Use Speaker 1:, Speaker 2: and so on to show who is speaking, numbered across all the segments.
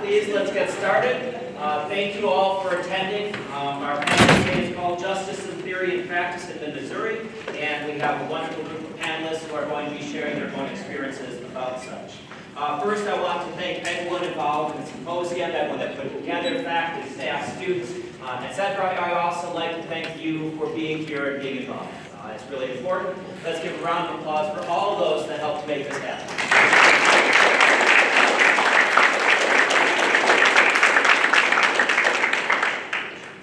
Speaker 1: please, let's get started. Thank you all for attending. Our panel today is called Justice in Theory and Practice in Missouri, and we have a wonderful group of panelists who are going to be sharing their own experiences about such. First, I want to thank everyone involved in the symposium, everyone that put it together, faculty, staff, students, etc. I also like to thank you for being here and being involved. It's really important. Let's give a round of applause for all those that helped make this happen.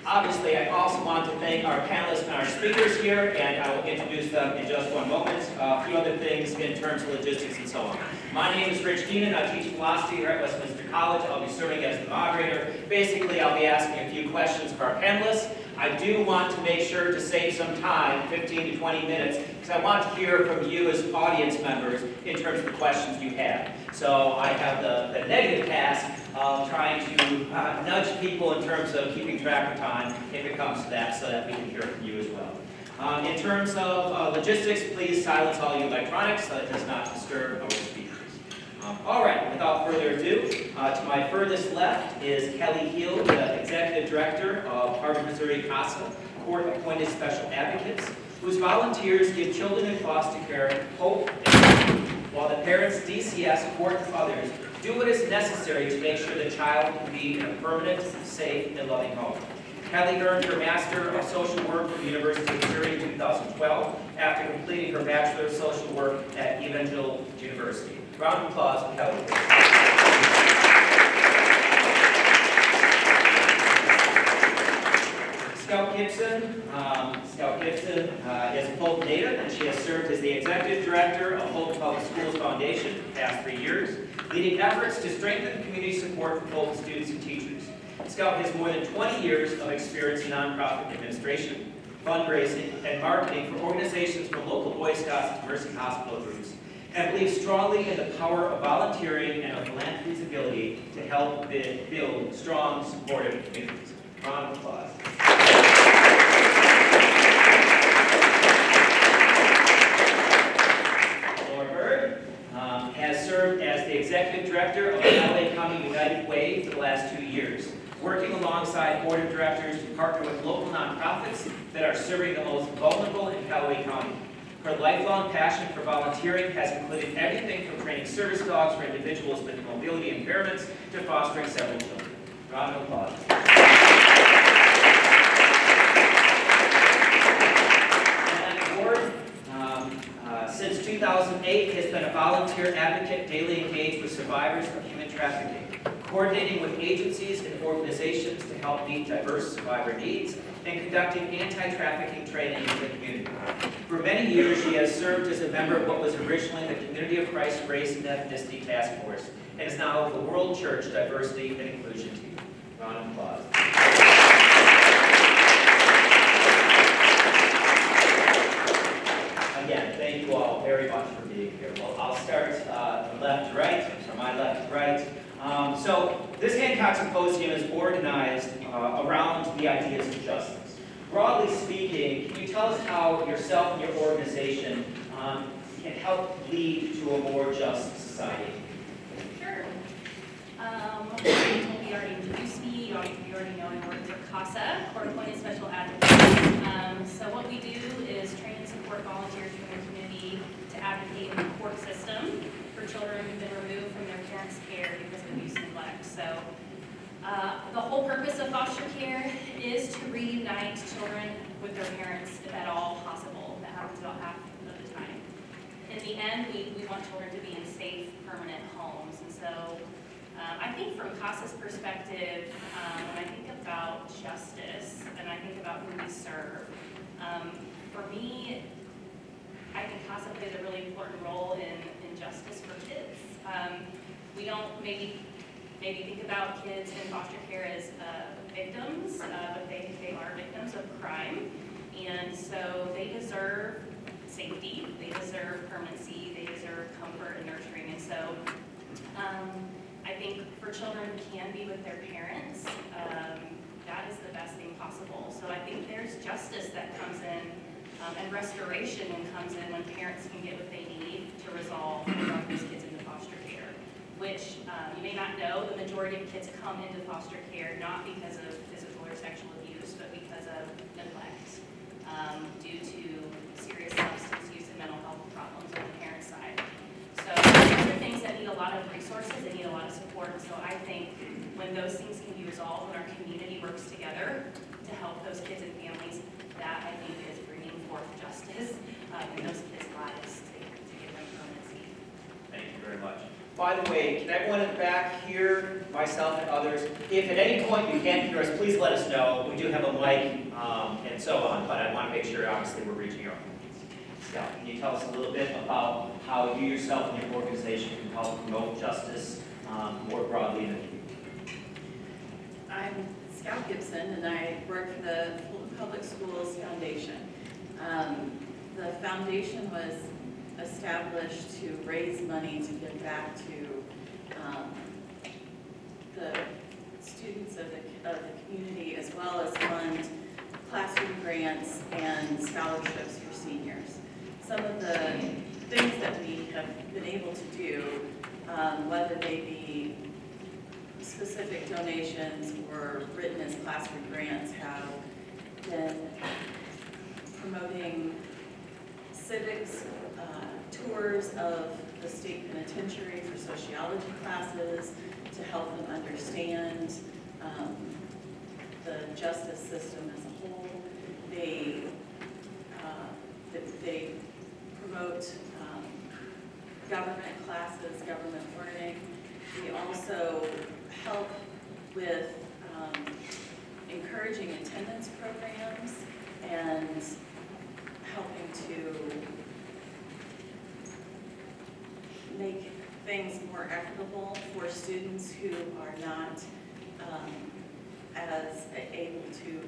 Speaker 1: Obviously, I also want to thank our panelists and our speakers here, and I will introduce them in just one moment. A few other things in terms of logistics and so on. My name is Rich Keenan. I teach philosophy here at Westminster College. I'll be serving as the moderator. Basically, I'll be asking a few questions of our panelists. I do want to make sure to save some time, 15 to 20 minutes, because I want to hear from you as audience members in terms of the questions you have. So I have the negative task of trying to nudge people in terms of keeping track of time if it comes to that, so that we can hear from you as well. In terms of logistics, please silence all your electronics so it does not disturb our speakers. All right, without further ado, to my furthest left is Kelly Hill, the Executive Director of Heart of Missouri CASA, court-appointed special advocates, whose volunteers give children in foster care hope and hope, while the parents, DCS, court, and others do what is necessary to make sure the child can be in a permanent, safe, and loving home. Kelly earned her Master of Social Work from the University of Missouri in 2012 after completing her Bachelor of Social Work at Evangel University. Round of applause for Kelly. Scout Gibson is a Fulton native, and she has served as the Executive Director of Fulton Public Schools Foundation for the past 3 years, leading efforts to strengthen community support for Fulton students and teachers. Scout has more than 20 years of experience in nonprofit administration, fundraising, and marketing for organizations from local Boy Scouts to Mercy Hospital groups, and believes strongly in the power of volunteering and of philanthropy's ability to help build strong, supportive communities. Round of applause. Laura Bird has served as the Executive Director of the LA County United Way for the last 2 years, working alongside board of directors to partner with local nonprofits that are serving the most vulnerable in Callaway County. Her lifelong passion for volunteering has included everything from training service dogs for individuals with mobility impairments to fostering several children. Round of applause. Since 2008, has been a volunteer advocate daily engaged with survivors of human trafficking, coordinating with agencies and organizations to help meet diverse survivor needs, and conducting anti-trafficking training in the community. For many years, she has served as a member of what was originally the Community of Christ Race and Ethnicity Task Force, and is now the World Church Diversity and Inclusion Team. Round of applause. Again, thank you all very much for being here. Well, I'll start from left to right, from my left to right. So this Hancock Symposium is organized around the ideas of justice. Broadly speaking, can you tell us how yourself and your organization can help lead to a more just society?
Speaker 2: Sure. You already introduced me. You already know I work for CASA, Court-Appointed Special Advocates. So what we do is train and support volunteers from the community to advocate in the court system for children who've been removed from their parents' care because of abuse and neglect. So the whole purpose of foster care is to reunite children with their parents, if at all possible. That happens about half of the time. In the end, we want children to be in safe, permanent homes. And so I think from CASA's perspective, when I think about justice and I think about who we serve, for me, I think CASA plays a really important role in justice for kids. We don't maybe think about kids in foster care as victims, but they are victims of crime. And so they deserve safety, they deserve permanency, they deserve comfort and nurturing. And so I think for children who can be with their parents, that is the best thing possible. So I think there's justice that comes in and restoration comes in when parents can get what they need to resolve these kids into foster care, which you may not know, the majority majority of kids come into foster care not because of physical or sexual abuse, but because of neglect, due to serious substance use and mental health problems on the parent side. So those are things that need a lot of resources, they need a lot of support. And so I think when those things can be resolved, when our community works together to help those kids and families, that I think is bringing forth justice in those kids' lives to give them permanency.
Speaker 1: Thank you very much. By the way, can everyone in the back hear myself and others? If at any point you can't hear us, please let us know. We do have a mic and so on, but I want to make sure, obviously, we're reaching your audience. Scout, can you tell us a little bit about how you yourself and your organization can help promote justice more broadly in the community?
Speaker 3: I'm Scout Gibson, and I work for the Fulton Public Schools Foundation. The foundation was established to raise money to give back to the students of the community, as well as fund classroom grants and scholarships for seniors. Some of the things that we have been able to do, whether they be specific donations or written as classroom grants, have been promoting civics, tours of the state penitentiary for sociology classes to help them understand the justice system as a whole. They promote government classes, government learning. We also help with encouraging attendance programs and helping to make things more equitable for students who are not as able to,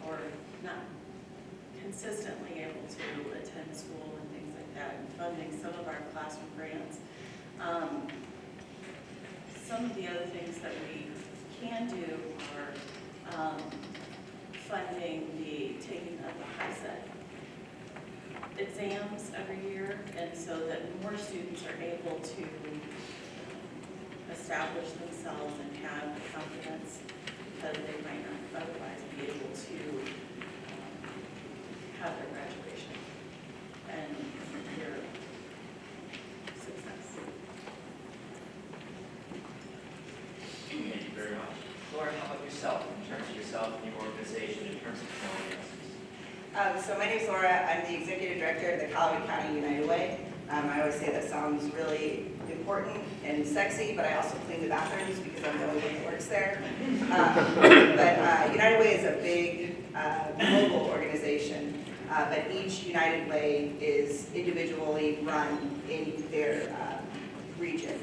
Speaker 3: or not consistently able to attend school and things like that, and funding some of our classroom grants. Some of the other things that we can do are funding the taking of the CASA exams every year, and so that more students are able to establish themselves and have the confidence because they might not otherwise be able to have their graduation and their success.
Speaker 1: Thank you very much. Laura, how about yourself, in terms of yourself and your organization, in terms of promoting justice?
Speaker 4: So my name is Laura. I'm the Executive Director of the Calaveras County United Way. I always say that sounds really important and sexy, but I also clean the bathrooms because I'm the only one that works there. But United Way is a big global organization, but each United Way is individually run in their region.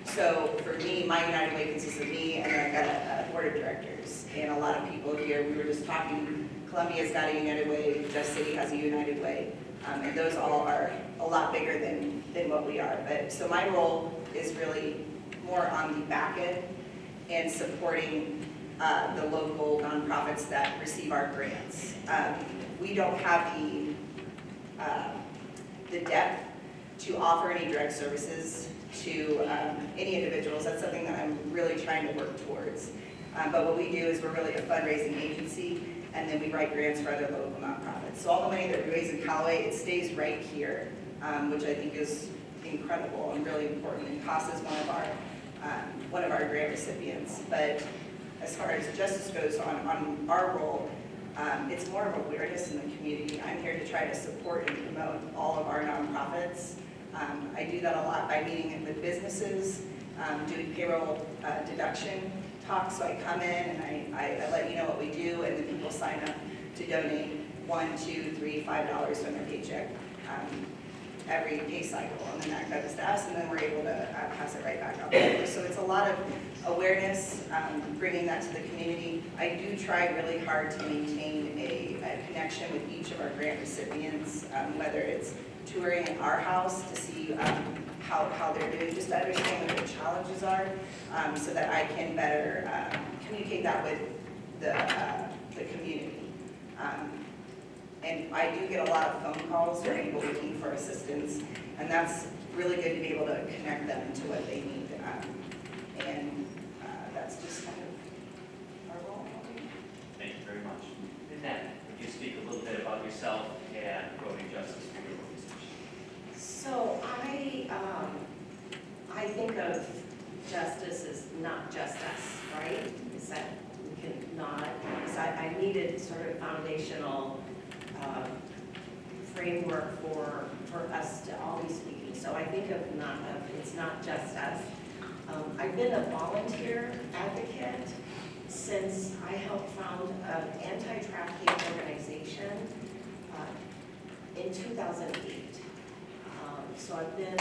Speaker 4: So for me, my United Way consists of me, and then I've got a board of directors and a lot of people here. We were just talking, Columbia's got a United Way, Jeff City has a United Way, and those all are a lot bigger than what we are. But so my role is really more on the back end and supporting the local nonprofits that receive our grants. We don't have the depth to offer any direct services to any individuals. That's something that I'm really trying to work towards. But what we do is we're really a fundraising agency, and then we write grants for other local nonprofits. So all the money that we raise in Callaway, it stays right here, which I think is incredible and really important. And CASA is one of our grant recipients. But as far as justice goes on our role, it's more of awareness in the community. I'm here to try to support and promote all of our nonprofits. I do that a lot by meeting with businesses, doing payroll deduction talks. So I come in and I let you know what we do, and then people sign up to donate $1, $2, $3, $5 from their paycheck every pay cycle, and then that goes to us, and then we're able to pass it right back out there. So it's a lot of awareness, bringing that to the community. I do try really hard to maintain a connection with each of our grant recipients, whether it's touring at our house to see how they're doing, just to understand what their challenges are, so that I can better communicate that with the community. And I do get a lot of phone calls from people looking for assistance, and that's really good to be able to connect them to what they need. And
Speaker 1: Annette, would you speak a little bit about yourself and promoting justice for your organization?
Speaker 5: So I think of justice as not just us, right? Is that we can not, because I needed sort of foundational framework for us to all be speaking. So I think of it's not just us. I've been a volunteer advocate since I helped found an anti-trafficking organization in 2008. So I've been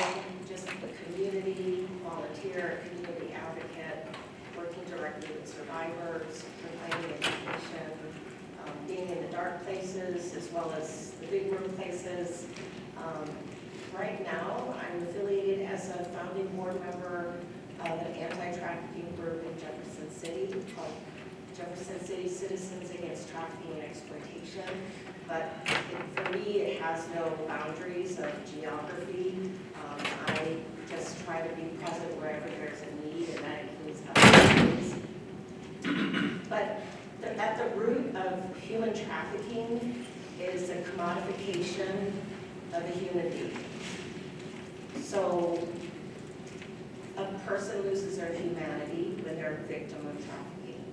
Speaker 5: just a community volunteer, community advocate, working directly with survivors, providing education, being in the dark places as well as the big room places. Right now, I'm affiliated as a founding board member of an anti-trafficking group in Jefferson City called Jefferson City Citizens Against Trafficking and Exploitation. But for me, it has no boundaries of geography. I just try to be present wherever there's a need, and that includes other things. But at the root of human trafficking is the commodification of a human being. So a person loses their humanity when they're a victim of trafficking.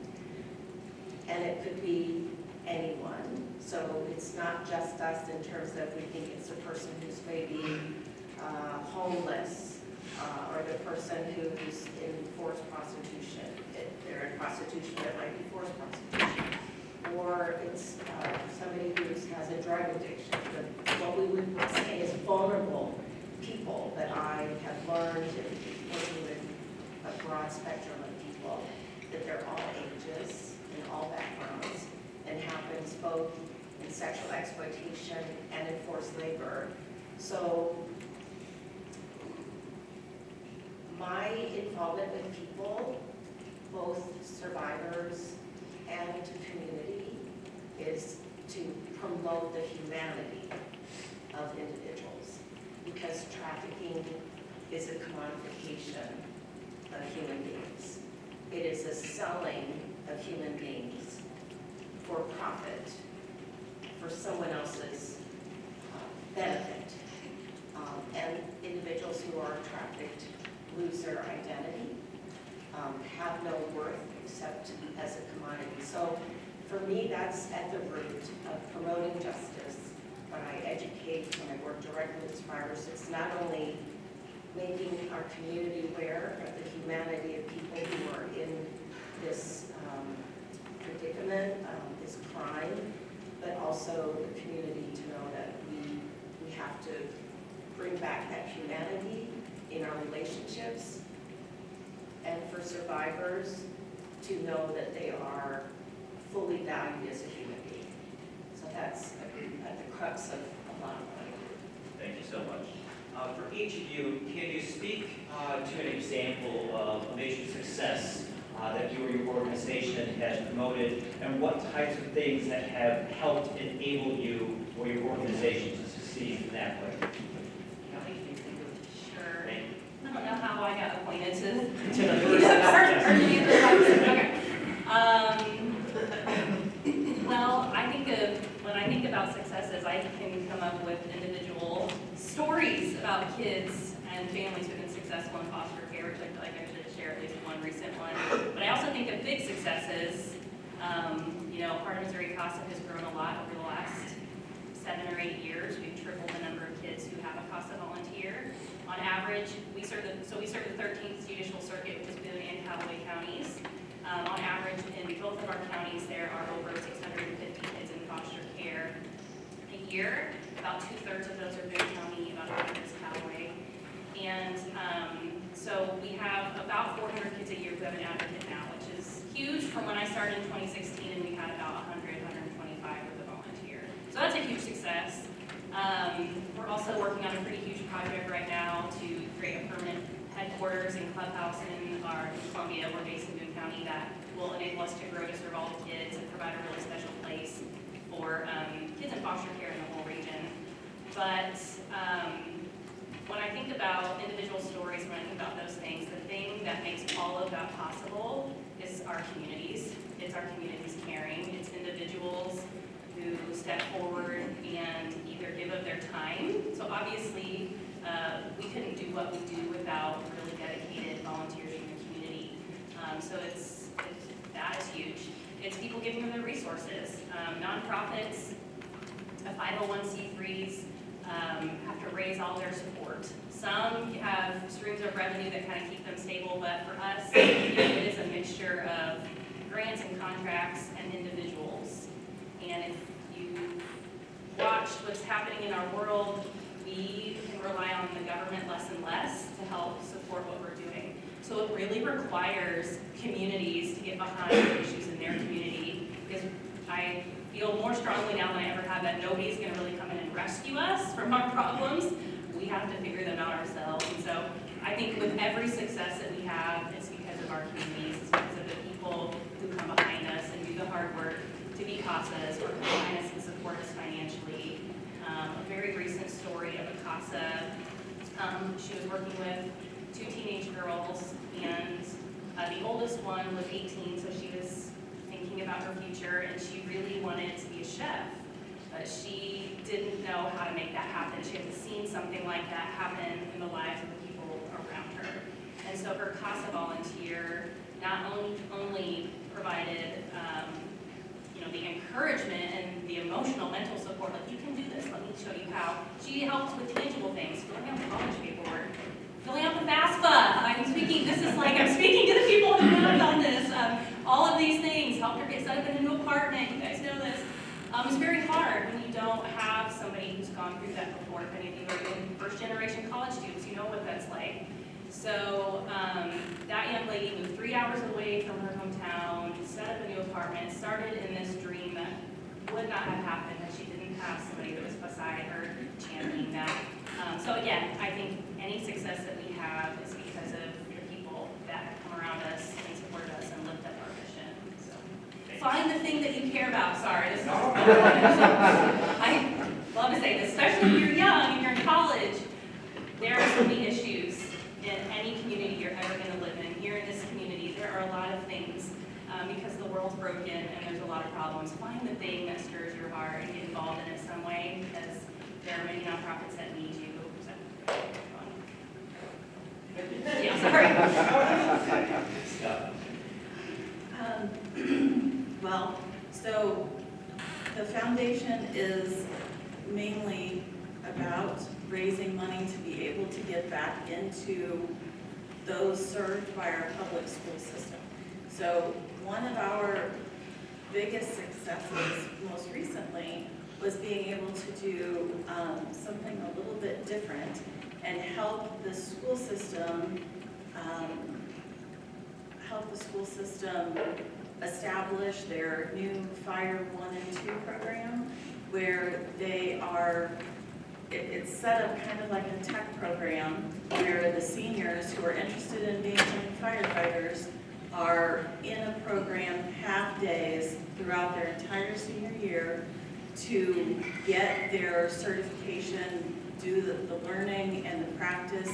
Speaker 5: And it could be anyone. So it's not just us in terms of we think it's a person who's maybe homeless or the person who's in forced prostitution. If they're in prostitution, it might be forced prostitution. Or it's somebody who has a drug addiction. What we would say is vulnerable people that I have learned in working with a broad spectrum of people, that they're all ages and all backgrounds, and happens both in sexual exploitation and in forced labor. So my involvement with people, both survivors and community, is to promote the humanity of individuals, because trafficking is a commodification of human beings. It is a selling of human beings for profit, for someone else's benefit. And individuals who are trafficked lose their identity, have no worth except as a commodity. So for me, that's at the root of promoting justice. When I educate, when I work directly with survivors, it's not only making our community aware of the humanity of people who are in this predicament, this crime, but also the community to know that we have to bring back that humanity in our relationships, and for survivors to know that they are fully valued as a human being. So that's at the crux of a lot of what I do.
Speaker 1: Thank you so much. For each of you, can you speak to an example of a major success that you or your organization has promoted, and what types of things that have helped enable you or your organization to succeed in that way?
Speaker 2: Sure.
Speaker 1: Thank you.
Speaker 2: I don't know how I got appointed to
Speaker 1: To the first,
Speaker 2: well, when I think about successes, I can come up with individual stories about kids and families who've been successful in foster care, which I feel like I should share at least one recent one. But I also think of big successes. Heart of Missouri CASA has grown a lot over the last 7 or 8 years. We've tripled the number of kids who have a CASA volunteer. On average, we serve the 13th Judicial Circuit, which is Boone and Cowboy counties. On average, in both of our counties, there are over 650 kids in foster care a year. About 2/3 of those are Boone County, about 1/3 is Cowboy. And so we have about 400 kids a year who have an advocate now, which is huge from when I started in 2016, and we had about 125 with a volunteer. So that's a huge success. We're also working on a pretty huge project right now to create a permanent headquarters and clubhouse in Columbia. We're based in Boone County, that will enable us to grow to serve all the kids and provide a really special place for kids in foster care in the whole region. But when I think about individual stories, when I think about those things, the thing that makes all of that possible is our communities. It's our communities caring. It's individuals who step forward and either give of their time. So obviously, we couldn't do what we do without really dedicated volunteers from the community. So that is huge. It's people giving them their resources. Nonprofits, 501c3s have to raise all their support. Some have streams of revenue that kind of keep them stable, but for us, it is a mixture of grants and contracts and individuals. And if you watch what's happening in our world, we can rely on the government less and less to help support what we're doing. So it really requires communities to get behind the issues in their community, because I feel more strongly now than I ever have that nobody's going to really come in and rescue us from our problems. We have to figure them out ourselves. And so I think with every success that we have, it's because of our communities, it's because of the people who come behind us and do the hard work to be CASAs or come behind us and support us financially. A very recent story of a CASA, she was working with 2 teenage girls, and the oldest one was 18, so she was thinking about her future, and she really wanted to be a chef, but she didn't know how to make that happen. She had seen something like that happen in the lives of the people around her. And so her CASA volunteer not only provided the encouragement and the emotional, mental support, like, you can do this, let me show you how. She helped with tangible things, filling out college paperwork, filling out the FAFSA. I'm speaking to the people who know about this. All of these things, helped her get set up in a new apartment, you guys know this. It's very hard when you don't have somebody who's gone through that before. If any of you are in first-generation college students, you know what that's like. So that young lady moved 3 hours away from her hometown, set up a new apartment, started in this dream that would not have happened if she didn't have somebody that was beside her championing that. So again, I think any success that we have is because of the people that come around us and support us and lift up our mission. So find the thing that you care about. Sorry, this is I love to say this, especially if you're young and you're in college. There are so many issues in any community you're ever going to live in. Here in this community, there are a lot of things because the world's broken and there's a lot of problems. Find the thing that stirs your heart and get involved in it some way, because there are many nonprofits that need you. So, yeah, sorry.
Speaker 3: Well, so the foundation is mainly about raising money to be able to get back into those served by our public school system. So one of our biggest successes most recently was being able to do something a little bit different and help the school system establish their new Fire 1 and 2 program, where they are, it's set up kind of like a tech program where the seniors who are interested in becoming firefighters are in a program half days throughout their entire senior year to get their certification, do the learning and the practice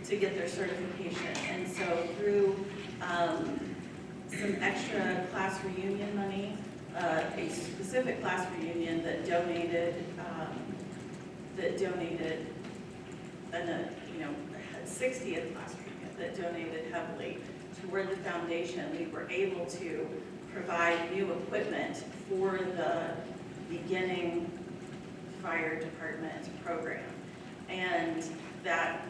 Speaker 3: to get their certification. And so through some extra class reunion money, a specific class reunion that donated, and had 60th class reunion that donated heavily toward the foundation, we were able to provide new equipment for the beginning fire department program. And that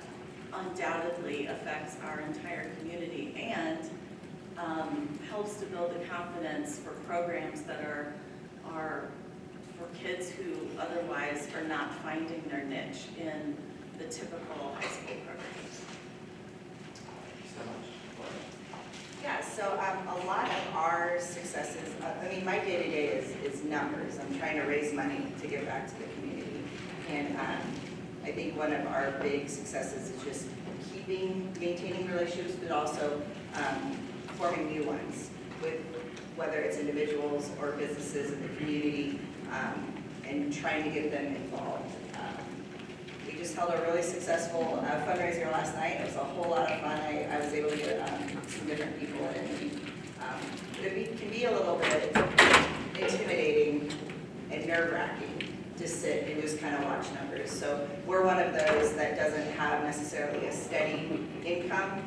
Speaker 3: undoubtedly affects our entire community and helps to build the confidence for programs that are for kids who otherwise are not finding their niche in the typical high school programs.
Speaker 4: Yeah, so a lot of our successes, my day-to-day is numbers. I'm trying to raise money to give back to the community. And I think one of our big successes is just maintaining relationships, but also forming new ones with whether it's individuals or businesses in the community, and trying to get them involved. We just held a really successful fundraiser last night. It was a whole lot of fun. I was able to get some different people, and it can be a little bit intimidating and nerve-wracking to sit and just kind of watch numbers. So we're one of those that doesn't have necessarily a steady income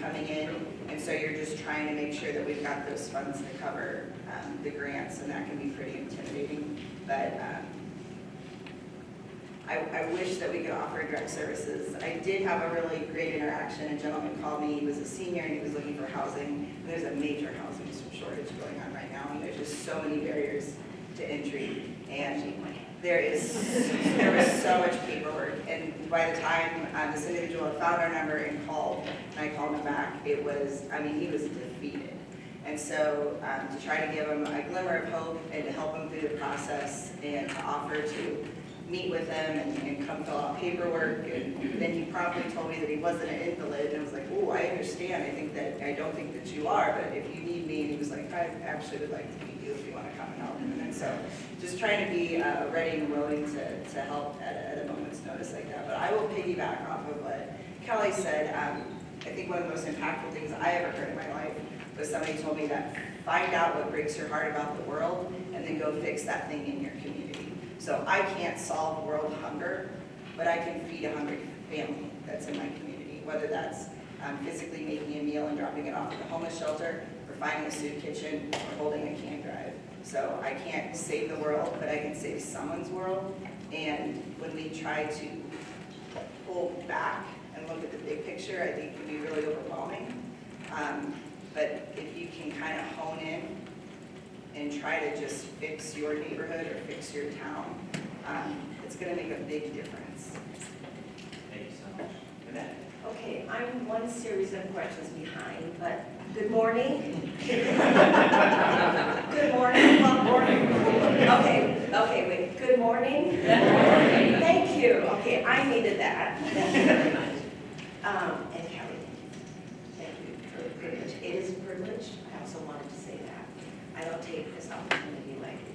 Speaker 4: coming in, and so you're just trying to make sure that we've got those funds to cover the grants, and that can be pretty intimidating. But I wish that we could offer direct services. I did have a really great interaction. A gentleman called me, he was a senior and he was looking for housing. And there's a major housing shortage going on right now, and there's just so many barriers to entry. And there was so much paperwork, and by the time this individual had found our number and called, and I called him back, it was, I mean, he was defeated. And so to try to give him a glimmer of hope and to help him through the process and to offer to meet with them and come fill out paperwork, and then he promptly told me that he wasn't an invalid, and I was like, oh, I understand, I don't think that you are, but if you need me, and he was like, I actually would like to meet you if you want to come and help. And so just trying to be ready and willing to help at a moment's notice like that. But I will piggyback off of what Kelly said. I think one of the most impactful things I ever heard in my life was somebody told me that find out what breaks your heart about the world and then go fix that thing in your community. So I can't solve world hunger, but I can feed a hungry family that's in my community, whether that's physically making a meal and dropping it off at the homeless shelter, or finding a soup kitchen, or holding a can drive. So I can't save the world, but I can save someone's world. And when we try to pull back and look at the big picture, I think it can be really overwhelming. But if you can kind of hone in and try to just fix your neighborhood or fix your town, it's going to make a big difference.
Speaker 1: Thank you so much. Annette?
Speaker 5: Okay, I'm one series of questions behind, but good morning. Good morning. Well,
Speaker 1: Morning.
Speaker 5: Okay, wait, good morning? Thank you. Okay, I needed that. Thank you very much. And Kelly, thank you for the privilege. It is a privilege. I also wanted to say that. I don't take this opportunity lightly.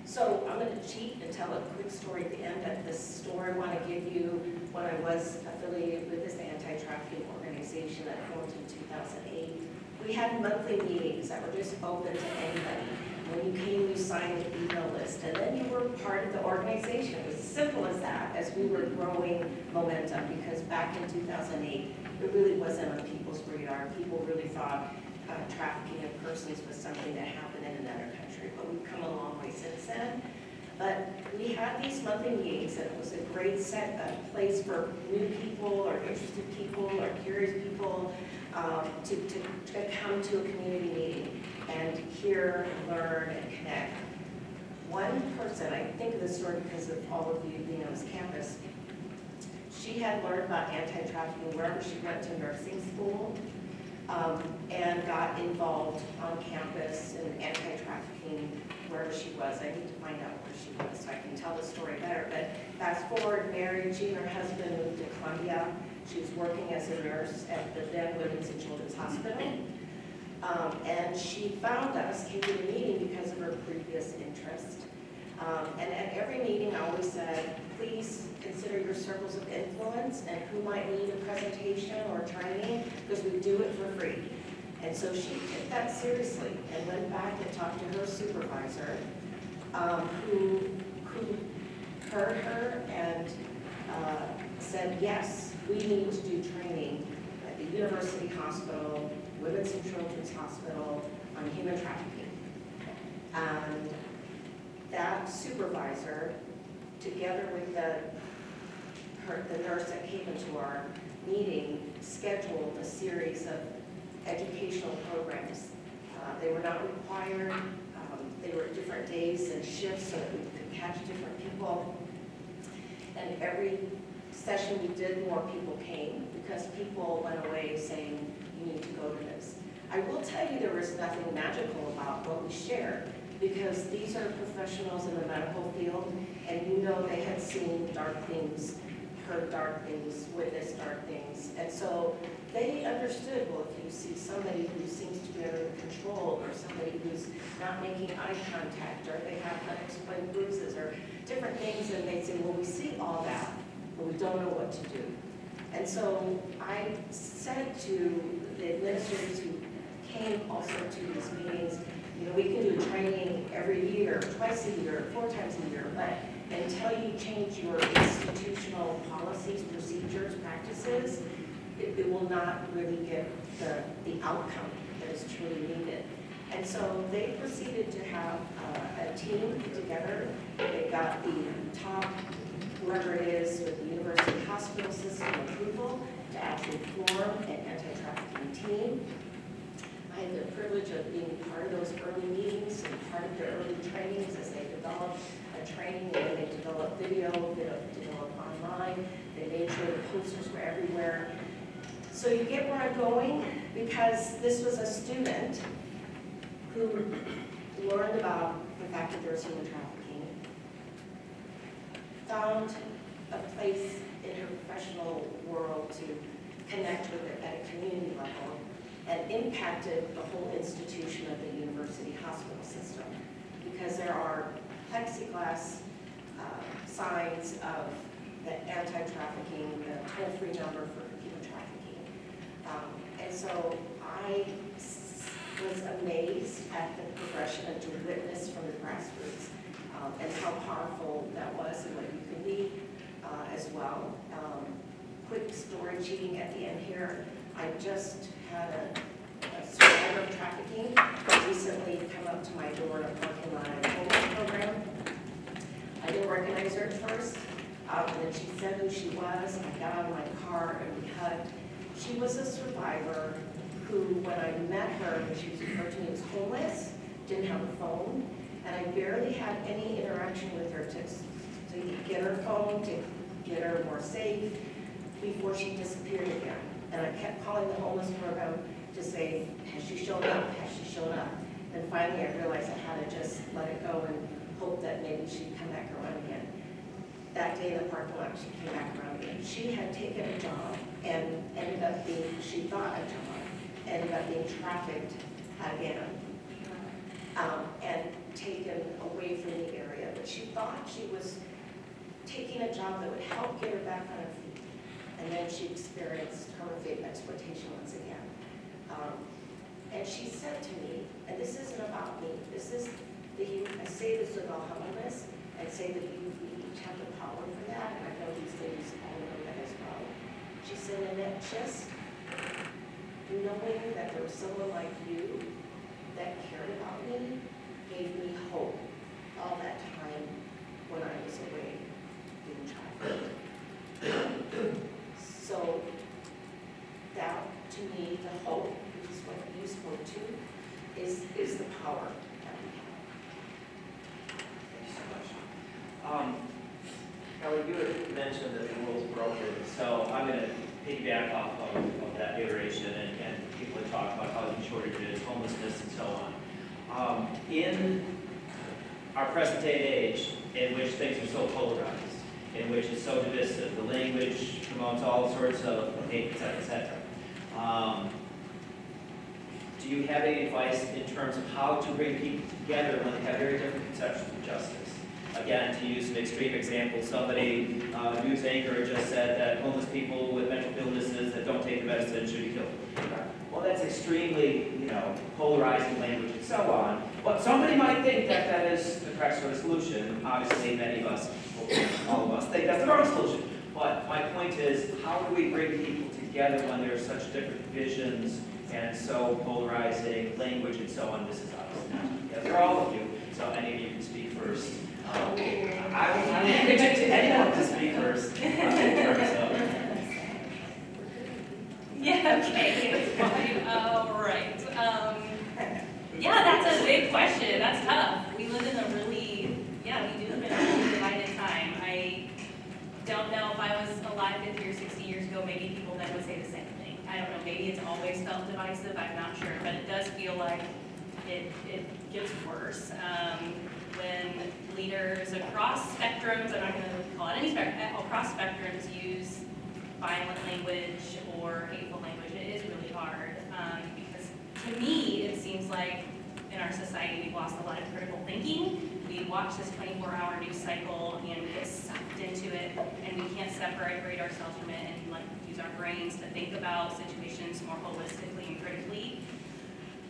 Speaker 5: So I'm going to cheat and tell a quick story at the end, but this story I want to give you when I was affiliated with this anti-trafficking organization that formed in 2008. We had monthly meetings that were just open to anybody. When you came, you signed an email list, and then you were part of the organization. It was as simple as that, as we were growing momentum, because back in 2008, it really wasn't on people's radar. People really thought trafficking of persons was something that happened in another country, but we've come a long way since then. But we had these monthly meetings, and it was a great place for new people or interested people or curious people to come to a community meeting and hear, learn, and connect. One person, I think of this story because of all of you being on this campus, she had learned about anti-trafficking wherever she went to nursing school, and got involved on campus in anti-trafficking wherever she was. I need to find out where she was so I can tell the story better. But fast forward, married, she and her husband moved to Columbia. She was working as a nurse at the then Women's and Children's Hospital. And she found us, came to the meeting because of her previous interest. And at every meeting I always said, please consider your circles of influence and who might need a presentation or training, because we do it for free. And so she took that seriously and went back and talked to her supervisor, who heard her and said, yes, we need to do training at the University Hospital, Women's and Children's Hospital on human trafficking. And that supervisor, together with the nurse that came into our meeting, scheduled a series of educational programs. They were not required. They were different days and shifts so that we could catch different people. And every session we did, more people came because people went away saying, you need to go to this. I will tell you there was nothing magical about what we shared, because these are professionals in the medical field, and you know they had seen dark things, heard dark things, witnessed dark things. And so they understood, well, if you see somebody who seems to be under control, or somebody who's not making eye contact, or they have unexplained bruises, or different things, and they'd say, well, we see all that, but we don't know what to do. And so I said to the administrators who came also to these meetings, You know, we can do training every year, twice a year, 4 times a year, but until you change your institutional policies, procedures, practices, it will not really get the outcome that is truly needed. And so they proceeded to have a team together. They got the top, whoever it is, with the university hospital system approval to actually form an anti-trafficking team. I had the privilege of being part of those early meetings and part of their early trainings as they developed a training, and then they developed video, developed online. They made sure the posters were everywhere. So you get where I'm going, because this was a student who learned about the fact that there was human trafficking, found a place in her professional world to connect with it at a community level, and impacted the whole institution of the university hospital system, because there are plexiglass signs of the anti-trafficking, the toll-free number for human trafficking. And so I was amazed at the progression and to witness from the grassroots and how powerful that was and what you could be as well. Quick story cheating at the end here. I just had a survivor of trafficking recently come up to my door in a parking lot at a homeless program. I didn't recognize her at first, and then she said who she was. I got out of my car and we hugged. She was a survivor who, when I met her, when she was referred to me as homeless, didn't have a phone, and I barely had any interaction with her to get her phone, to get her more safe, before she disappeared again. And I kept calling the homeless program to say, has she shown up? Has she shown up? And finally I realized I had to just let it go and hope that maybe she'd come back around again. That day in the parking lot, she came back around again. She had taken a job and ended up being, she thought a job, ended up being trafficked again and taken away from the area. But she thought she was taking a job that would help get her back on her feet. And then she experienced horrific exploitation once again. And she said to me, and this isn't about me, this is the youth, I say this with all humbleness, and say that we each have the power for that, and I know these ladies all know that as well. She said, Annette, just knowing that there was someone like you that cared about me gave me hope all that time when I was away being trafficked. So that, to me, the hope, which is what you spoke to, is the power that we have.
Speaker 1: Thank you so much. Ellie, you had mentioned that the world's broken, so I'm going to piggyback off of that iteration, and people have talked about housing shortages, homelessness, and so on. In our present day age, in which things are so polarized, in which it's so divisive, the language promotes all sorts of hate, et cetera, et cetera. Do you have any advice in terms of how to bring people together when they have very different conceptions of justice? Again, to use an extreme example, somebody, news anchor just said that homeless people with mental illnesses that don't take the medicine should be killed. Well, that's extremely, polarizing language and so on. But somebody might think that that is the correct sort of solution. Obviously, many of us, all of us, think that's the wrong solution. But my point is, how do we bring people together when there are such different visions and so polarizing language and so on? This is obviously not together for all of you, so any of you can speak first. I will encourage anyone to speak first in terms of.
Speaker 2: Yeah, okay. All right. Yeah, that's a big question. That's tough. We live in a really, we do live in a really divided time. I don't know if I was alive 50 or 60 years ago, maybe people then would say the same thing. I don't know, maybe it's always felt divisive, I'm not sure, but it does feel like it gets worse. When leaders across spectrums, I'm not going to call it any spectrum, across spectrums use violent language or hateful language, it is really hard. Because to me, it seems like in our society we've lost a lot of critical thinking. We watch this 24-hour news cycle and get sucked into it, and we can't separate ourselves from it and use our brains to think about situations more holistically and critically.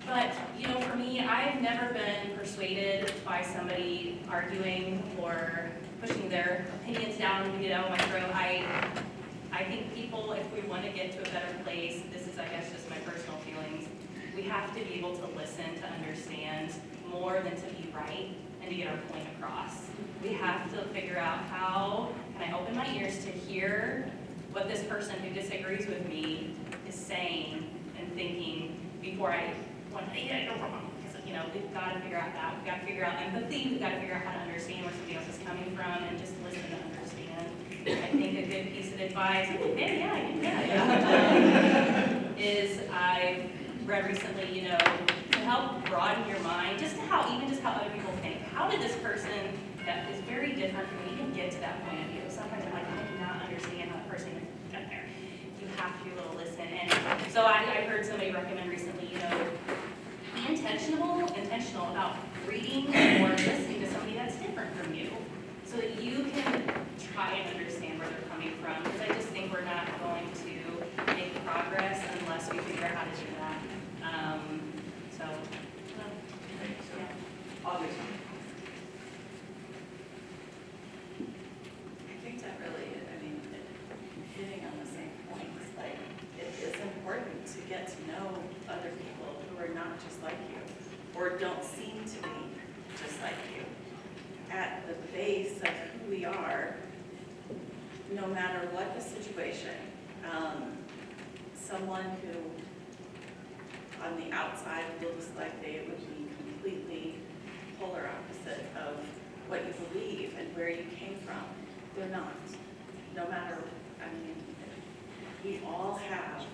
Speaker 2: But, you know, for me, I've never been persuaded by somebody arguing or pushing their opinions down, you know, my throat. I think people, if we want to get to a better place, this is, I guess, just my personal feelings, we have to be able to listen, to understand more than to be right and to get our point across. We have to figure out how can I open my ears to hear what this person who disagrees with me is saying and thinking before I want to, yeah, you're wrong. Because, you know, we've got to figure out that. We've got to figure out empathy. We've got to figure out how to understand where somebody else is coming from and just listen to understand. I think a good piece of advice, is I've read recently, you know, to help broaden your mind, just to how other people think. How did this person that is very different from me even get to that point of view? Sometimes I'm like, I do not understand how the person got there. You have to be able to listen. And so I heard somebody recommend recently, you know, be intentional about reading or listening to somebody that's different from you, so that you can try and understand where they're coming from. Because I just think we're not going to make progress unless we figure out how to do that.
Speaker 1: I'll do
Speaker 3: I think that really, I mean, hitting on the same points, like, it is important to get to know other people who are not just like you, or don't seem to be just like you. At the base of who we are, no matter what the situation, someone who on the outside looks like they would be completely polar opposite of what you believe and where you came from, they're not. No matter, I mean, we all have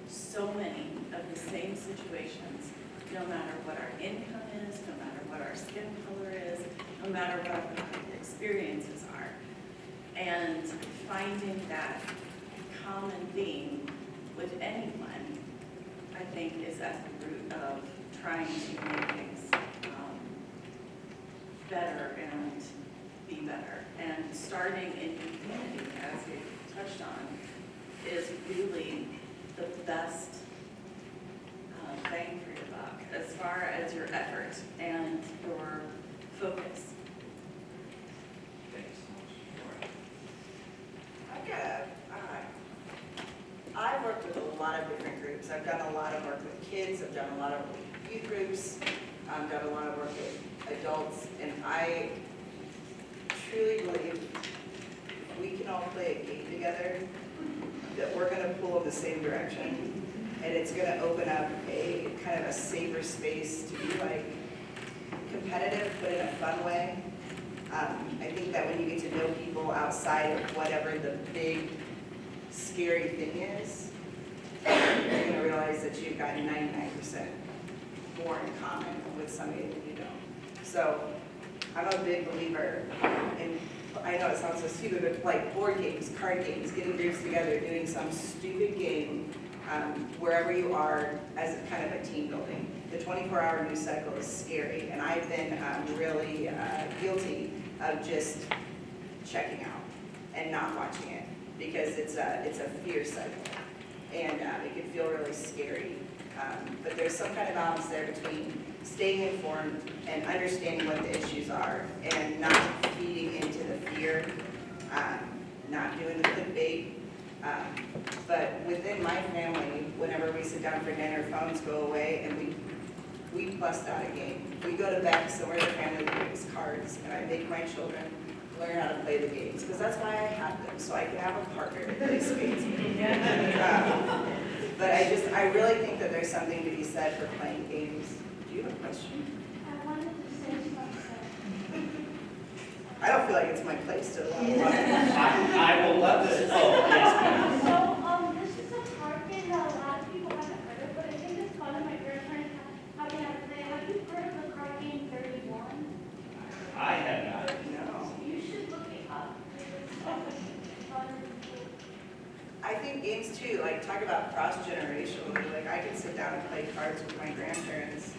Speaker 3: so many of the same situations, no matter what our income is, no matter what our skin color is, no matter what our experiences are. And finding that common theme with anyone, I think, is at the root of trying to make things better and be better. And starting in community, as we touched on, is really the best bang for your buck as far as your effort and your focus.
Speaker 4: I've worked with a lot of different groups. I've done a lot of work with kids, I've done a lot of work with youth groups, I've done a lot of work with adults, and I truly believe if we can all play a game together, that we're going to pull in the same direction, and it's going to open up a kind of a safer space to be like competitive, but in a fun way. I think that when you get to know people outside of whatever the big scary thing is, you're going to realize that you've got 99% more in common with somebody than you don't. So I'm a big believer in, I know it sounds so stupid, but like board games, card games, getting groups together, doing some stupid game wherever you are as a kind of a team building. The 24-hour news cycle is scary, and I've been really guilty of just checking out and not watching it, because it's a fear cycle, and it can feel really scary. But there's some kind of balance there between staying informed and understanding what the issues are, and not feeding into the fear, not doing the clickbait. But within my family, whenever we sit down for dinner, phones go away, and we bust out a game. We go to Bex, and we're the family that plays cards, and I make my children learn how to play the games, because that's why I have them, so I can have a partner to play spades with. But I really think that there's something to be said for playing games. Do you have a question?
Speaker 6: I wanted to say something.
Speaker 4: I don't feel like it's my place to.
Speaker 1: I will love this. Oh, yes.
Speaker 6: So, this is a card game that a lot of people haven't heard of, but I think it's fun, and my grandparents have been able to play. Have you heard of the card game 31?
Speaker 1: I have not.
Speaker 4: No.
Speaker 6: You should look it up. It's fun and cool.
Speaker 4: I think games too, like talk about cross-generationally, like I can sit down and play cards with my grandparents,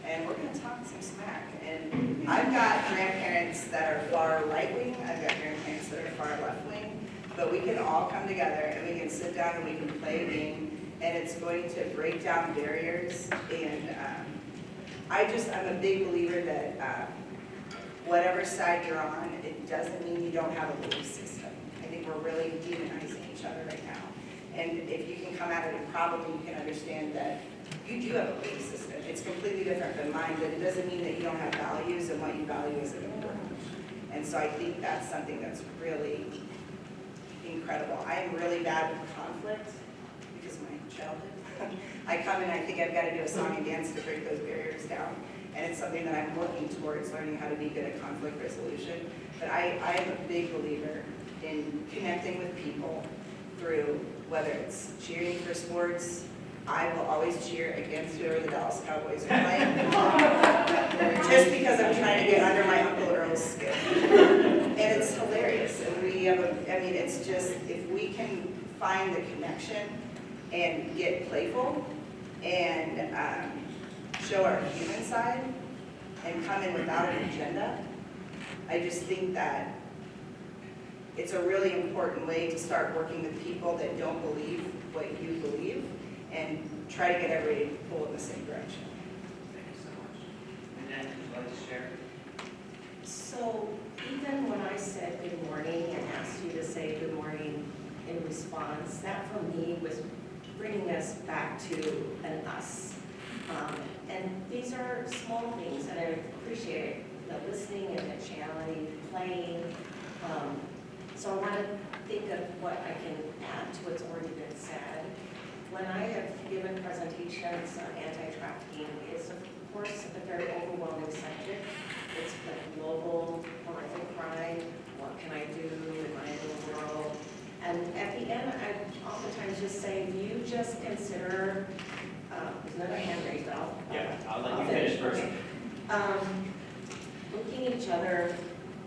Speaker 4: and we're gonna talk some smack. And I've got grandparents that are far right-wing, I've got grandparents that are far left-wing, but we can all come together and we can sit down and we can play a game, and it's going to break down barriers and I'm a big believer that whatever side you're on, it doesn't mean you don't have a belief system. I think we're really demonizing each other right now. And if you can come at it in problem, you can understand that you do have a belief system. It's completely different than mine, but it doesn't mean that you don't have values, and what you value isn't important. And so I think that's something that's really incredible. I am really bad with conflict because of my childhood. I come and I think I've got to do a song and dance to break those barriers down. And it's something that I'm working towards, learning how to be good at conflict resolution. But I am a big believer in connecting with people through, whether it's cheering for sports. I will always cheer against whoever the Dallas Cowboys are playing. Just because I'm trying to get under my Uncle Earl's skin. And it's hilarious. And we have it's just, if we can find the connection and get playful and show our human side and come in without an agenda, I just think that it's a really important way to start working with people that don't believe what you believe and try to get everybody to pull in the same direction.
Speaker 1: Thank you so much. And then, would you like to share?
Speaker 5: So even when I said good morning and asked you to say good morning in response, that for me was bringing us back to an us. And these are small things, and I appreciate the listening, intentionality, playing. So I want to think of what I can add to what's already been said. When I have given presentations on anti-trafficking, it's of course a very overwhelming subject. It's a global horrific crime. What can I do in my little world? And at the end, I oftentimes just say, if you just consider, there's another hand raised,
Speaker 1: I'll let you finish first.
Speaker 5: Looking each other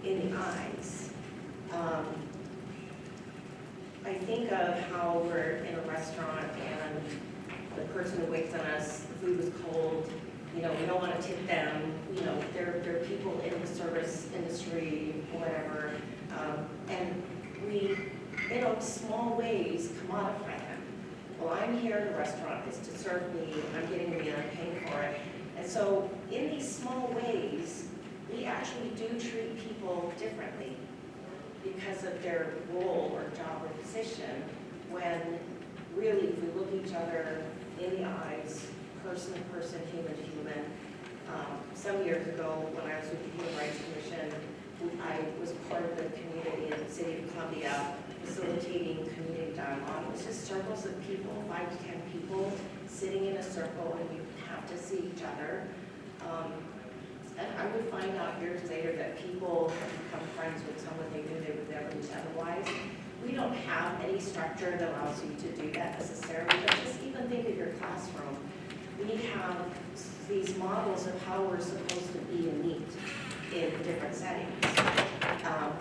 Speaker 5: in the eyes. I think of how we're in a restaurant and the person who waits on us, the food was cold, we don't want to tip them, there are people in the service industry, whatever, and we, small ways commodify them. Well, I'm here in a restaurant, it's to serve me, I'm getting a meal, I'm paying for it. And so in these small ways, we actually do treat people differently because of their role or job or position, when really if we look each other in the eyes, person to person, human to human. Some years ago, when I was with the Human Rights Commission, I was part of the community in the city of Columbia facilitating community dialogue. It was just circles of people, 5 to 10 people, sitting in a circle, and you have to see each other. And I would find out years later that people have become friends with someone they knew they would never meet otherwise. We don't have any structure that allows you to do that necessarily, but just even think of your classroom. We have these models of how we're supposed to be and meet in different settings.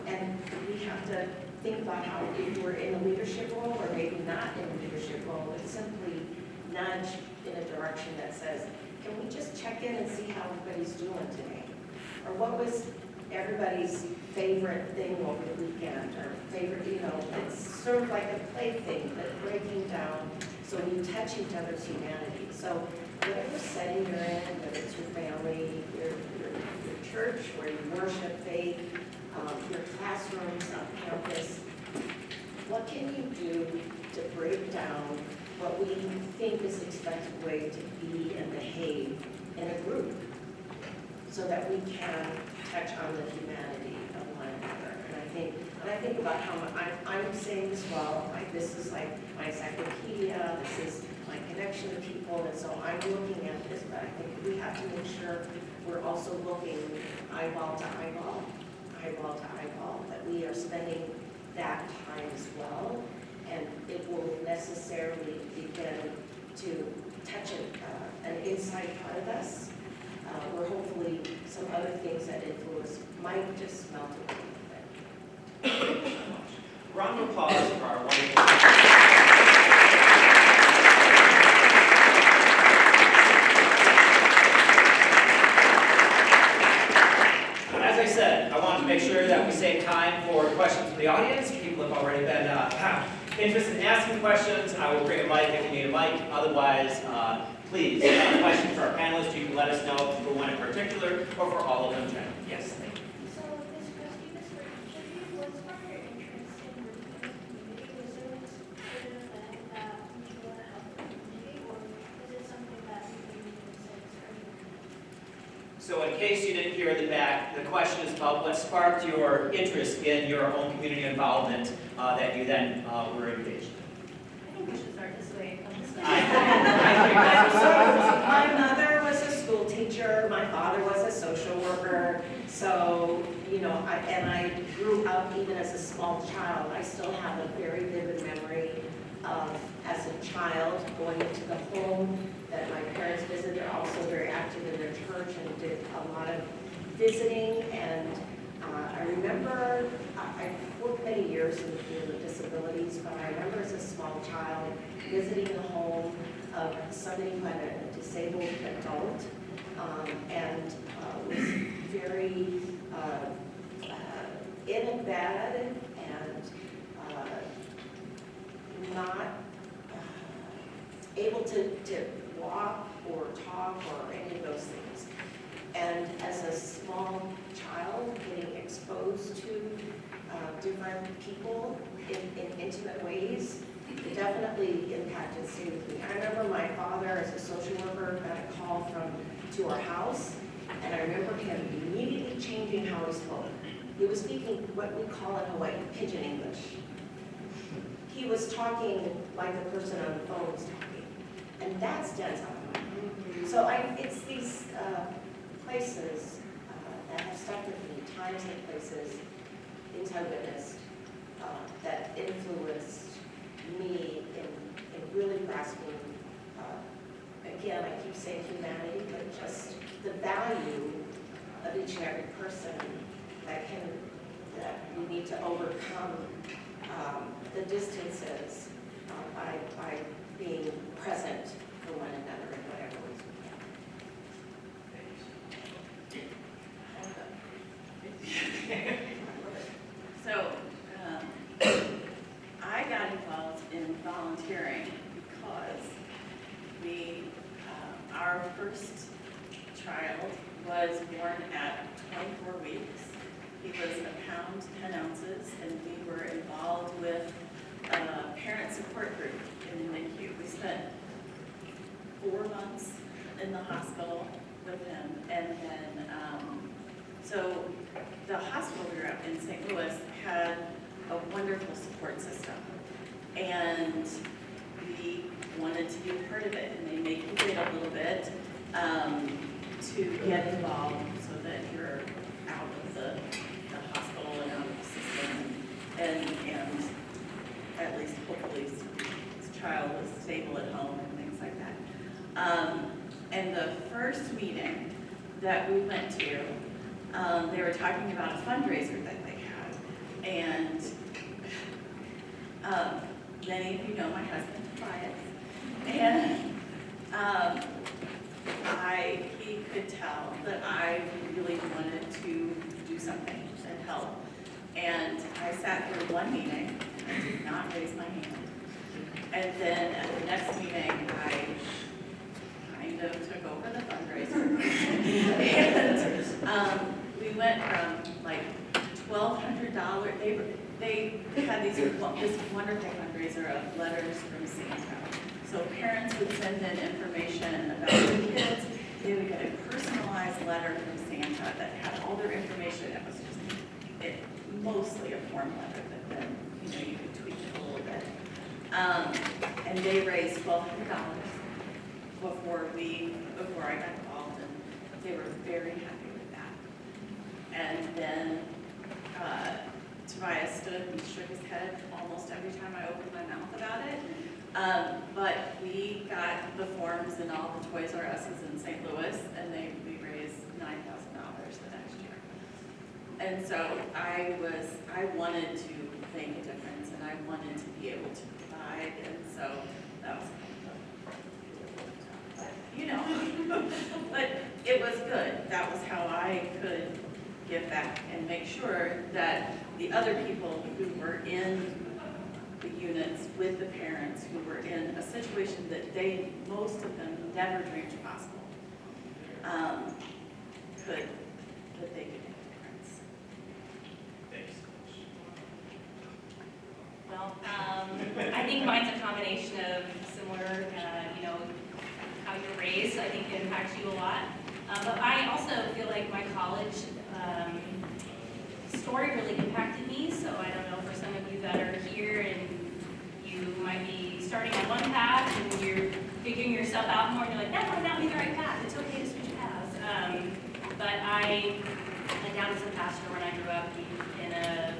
Speaker 5: And we have to think about how, if we're in a leadership role or maybe not in a leadership role, but simply nudge in a direction that says, can we just check in and see how everybody's doing today? Or what was everybody's favorite thing over the weekend, or favorite, it's sort of like a play thing, but breaking down so we touch each other's humanity. So whatever setting you're in, whether it's your family, your church, where you worship faith, your classrooms on campus, what can you do to break down what we think is the expected way to be and behave in a group, so that we can touch on the humanity of one another? And I think about how I'm saying this well, this is like my encyclopedia, this is my connection to people, and so I'm looking at this, but I think we have to make sure we're also looking eyeball to eyeball, that we are spending that time as well, and it will necessarily begin to touch an inside part of us, where hopefully some other things that influence might just melt away.
Speaker 1: Thank you so much. Round of applause for our wonderful. As I said, I wanted to make sure that we save time for questions from the audience. People have already been interested in asking questions. I will bring a mic light, they will need a mic. Otherwise, please, questions for our panelists, you can let us know for one in particular or for all of them generally. Yes, thank you.
Speaker 6: So this question is for each of you. What sparked your interest in working in the community? Was there a certain event that made you want to help the community, or is it something that you really consider for you?
Speaker 1: So in case you didn't hear the back, the question is about what sparked your interest in your own community involvement that you then were engaged in.
Speaker 2: I think we should start this way. Come this way.
Speaker 5: My mother was a school teacher, my father was a social worker, so, you know, I grew up even as a small child. I still have a very vivid memory of, as a child, going into the home that my parents visited. They're also very active in their church and did a lot of visiting, and I remember, I worked many years in the field of disabilities, but I remember as a small child visiting the home of somebody who had a disabled adult, and was very in a bed and not able to walk or talk or any of those things. And as a small child, getting exposed to different people in intimate ways, it definitely impacted me. I remember my father, as a social worker, got a call to our house, and I remember him immediately changing how he spoke. He was speaking what we call in Hawaii, pidgin English. He was talking like the person on the phone was talking, and that stands out. So it's these places that have stuck with me, times and places, things I witnessed that influenced me in really grasping, again, I keep saying humanity, but just the value of each and every person that we need to overcome the distances by being present for one another in whatever ways we can.
Speaker 3: So, I got involved in volunteering because our first child was born at 24 weeks. He was 1 pound, 10 ounces, and we were involved with a parent support group in the NICU. We spent 4 months in the hospital with him, and then, so the hospital we were at in St. Louis had a wonderful support system, and we wanted to be part of it, and they make you wait a little bit to get involved so that you're out of the hospital and out of the system, and at least hopefully his child was stable at home and things like that. And the first meeting that we went to, they were talking about a fundraiser that they had, and many of you know my husband, Tobias, and he could tell that I really wanted to do something and help. And I sat through one meeting and did not raise my hand. And then at the next meeting, I kind of took over the fundraiser. And we went from like $1,200. They had this wonderful fundraiser of letters from Santa. So parents would send in information about their kids. They would get a personalized letter from Santa that had all their information. It was just mostly a form letter, but then you could tweak it a little bit. And they raised $1,200 before I got involved, and they were very happy with that. And then Tobias stood and shook his head almost every time I opened my mouth about it. But we got the forms in all the Toys R Us's in St. Louis, and we raised $9,000 the next year. And so I wanted to make a difference, and I wanted to be able to provide, and so that was kind of, but it was good. That was how I could give back and make sure that the other people who were in the units with the parents who were in a situation that most of them never dreamed possible. But they could make a difference.
Speaker 1: Thanks.
Speaker 2: Well, I think mine's a combination of similar, how you're raised, I think impacts you a lot. But I also feel like my college story really impacted me, so I don't know, for some of you that are here and you might be starting on one path and you're figuring yourself out more and you're like, that might not be the right path, it's okay to switch paths. But I went down as a pastor when I grew up in a